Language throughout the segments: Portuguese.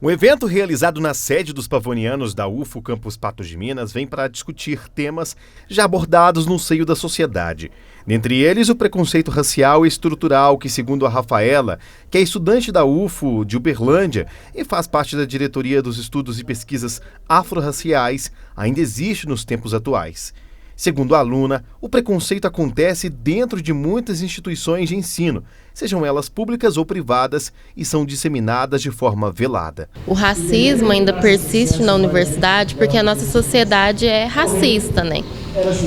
Um evento realizado na sede dos pavonianos da UFO Campus Patos de Minas vem para discutir temas já abordados no seio da sociedade. Dentre eles, o preconceito racial e estrutural que, segundo a Rafaela, que é estudante da UFO de Uberlândia e faz parte da diretoria dos estudos e pesquisas afro-raciais, ainda existe nos tempos atuais. Segundo a aluna, o preconceito acontece dentro de muitas instituições de ensino, sejam elas públicas ou privadas, e são disseminadas de forma velada. O racismo ainda persiste na universidade porque a nossa sociedade é racista, né?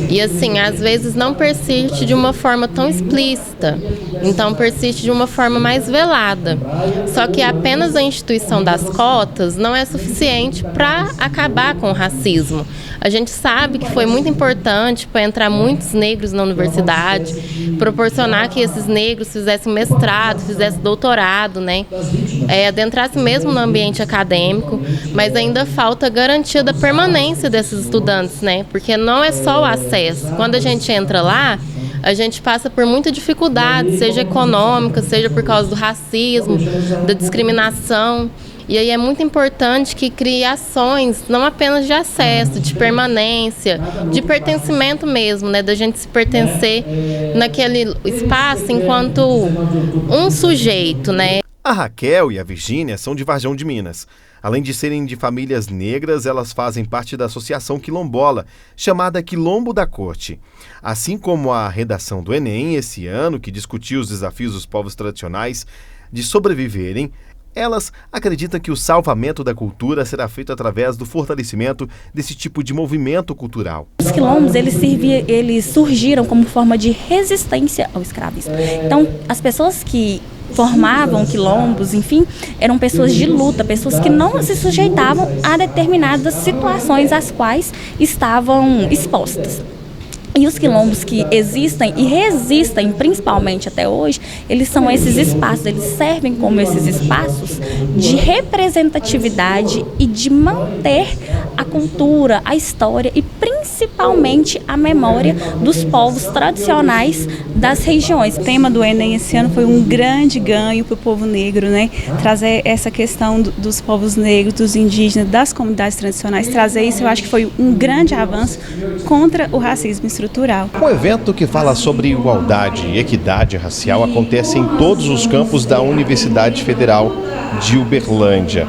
E assim, às vezes não persiste de uma forma tão explícita, então persiste de uma forma mais velada. Só que apenas a instituição das cotas não é suficiente para acabar com o racismo. A gente sabe que foi muito importante para entrar muitos negros na universidade, proporcionar que esses negros fizessem mestrado, fizessem doutorado, né? Adentrassem mesmo no ambiente acadêmico, mas ainda falta garantia da permanência desses estudantes, né? Porque não é só o acesso. Quando a gente entra lá, a gente passa por muita dificuldade, seja econômica, seja por causa do racismo, da discriminação. E aí é muito importante que crie ações, não apenas de acesso, de permanência, de pertencimento mesmo, né? Da gente se pertencer naquele espaço enquanto um sujeito, né? A Raquel e a Virgínia são de Varjão de Minas. Além de serem de famílias negras, elas fazem parte da Associação Quilombola, chamada Quilombo da Corte. Assim como a redação do Enem esse ano, que discutiu os desafios dos povos tradicionais de sobreviverem, elas acreditam que o salvamento da cultura será feito através do fortalecimento desse tipo de movimento cultural. Os quilombos, eles surgiram como forma de resistência ao escravismo. Então, as pessoas que formavam quilombos, enfim, eram pessoas de luta, pessoas que não se sujeitavam a determinadas situações às quais estavam expostas. E os quilombos que existem e resistem, principalmente até hoje, eles são esses espaços, eles servem como esses espaços de representatividade e de manter a cultura, a história e principalmente a memória dos povos tradicionais das regiões. O tema do Enem esse ano foi um grande ganho para o povo negro, né? Trazer essa questão dos povos negros, dos indígenas, das comunidades tradicionais, trazer isso eu acho que foi um grande avanço contra o racismo estrutural. Um evento que fala sobre igualdade e equidade racial acontece em todos os campos da Universidade Federal de Uberlândia,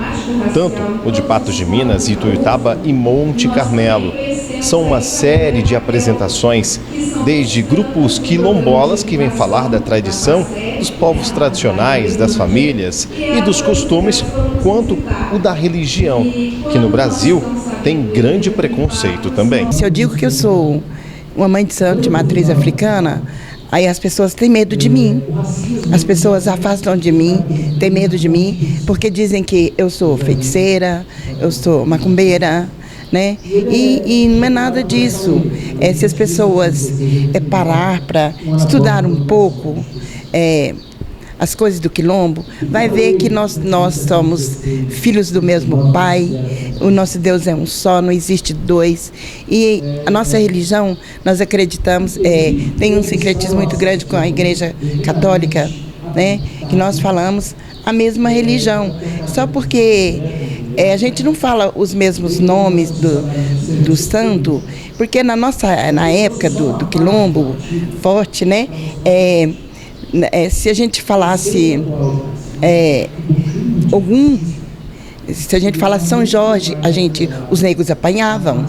tanto o de Patos de Minas, Ituiutaba e Monte Carmelo. São uma série de apresentações, desde grupos quilombolas que vêm falar da tradição dos povos tradicionais, das famílias e dos costumes, quanto o da religião, que no Brasil tem grande preconceito também. Se eu digo que eu sou uma mãe de santo de matriz africana, aí as pessoas têm medo de mim, as pessoas afastam de mim, têm medo de mim, porque dizem que eu sou feiticeira, eu sou macumbeira, né? E não é nada disso. Se as pessoas parar para estudar um pouco as coisas do quilombo, vai ver que nós somos filhos do mesmo pai, o nosso Deus é um só, não existe dois, e a nossa religião, nós acreditamos, tem um sincretismo muito grande com a Igreja Católica, né, que nós falamos a mesma religião, só porque a gente não fala os mesmos nomes do santo, porque na época do quilombo forte, né, se a gente falasse se a gente falasse São Jorge, os negros apanhavam,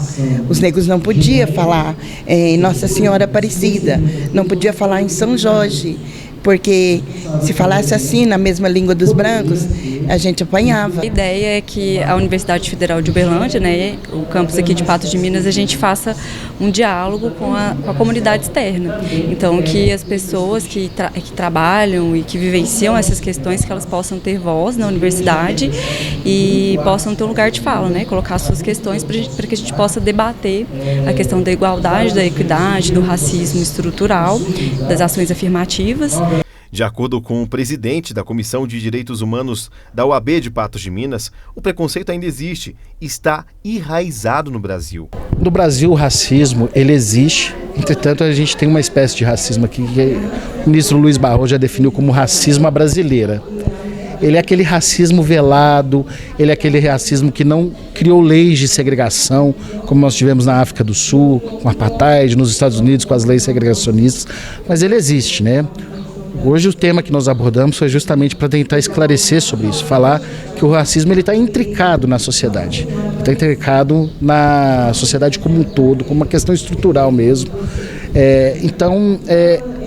os negros não podiam falar em Nossa Senhora Aparecida, não podia falar em São Jorge, porque se falasse assim na mesma língua dos brancos, a gente apanhava. A ideia é que a Universidade Federal de Uberlândia, né, o campus aqui de Patos de Minas, a gente faça um diálogo com a comunidade externa. Então, que as pessoas que trabalham e que vivenciam essas questões, que elas possam ter voz na universidade e possam ter um lugar de fala, né, colocar suas questões para que a gente possa debater a questão da igualdade, da equidade, do racismo estrutural, das ações afirmativas. De acordo com o presidente da Comissão de Direitos Humanos da UAB de Patos de Minas, o preconceito ainda existe e está enraizado no Brasil. No Brasil, o racismo, ele existe. Entretanto, a gente tem uma espécie de racismo aqui que o ministro Luiz Barroso já definiu como racismo à brasileira. ele é aquele racismo velado, ele é aquele racismo que não criou leis de segregação, como nós tivemos na África do Sul, com o apartheid, nos Estados Unidos com as leis segregacionistas, mas ele existe, né? Hoje o tema que nós abordamos foi justamente para tentar esclarecer sobre isso, falar que o racismo está intricado na sociedade, está intricado na sociedade como um todo, como uma questão estrutural mesmo. Então,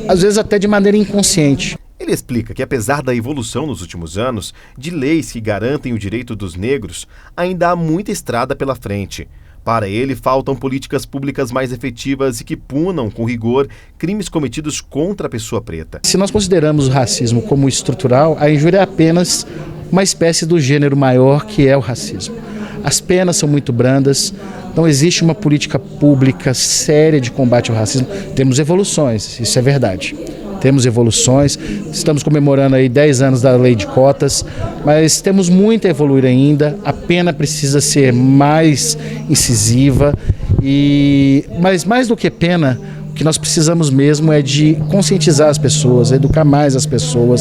às vezes até de maneira inconsciente. Ele explica que, apesar da evolução nos últimos anos de leis que garantem o direito dos negros, ainda há muita estrada pela frente. Para ele, faltam políticas públicas mais efetivas e que punam com rigor crimes cometidos contra a pessoa preta. Se nós consideramos o racismo como estrutural, a injúria é apenas uma espécie do gênero maior que é o racismo. As penas são muito brandas, não existe uma política pública séria de combate ao racismo. Temos evoluções, isso é verdade. Temos evoluções, estamos comemorando aí 10 anos da lei de cotas, mas temos muito a evoluir ainda, a pena precisa ser mais incisiva, mas mais do que pena, o que nós precisamos mesmo é de conscientizar as pessoas, educar mais as pessoas.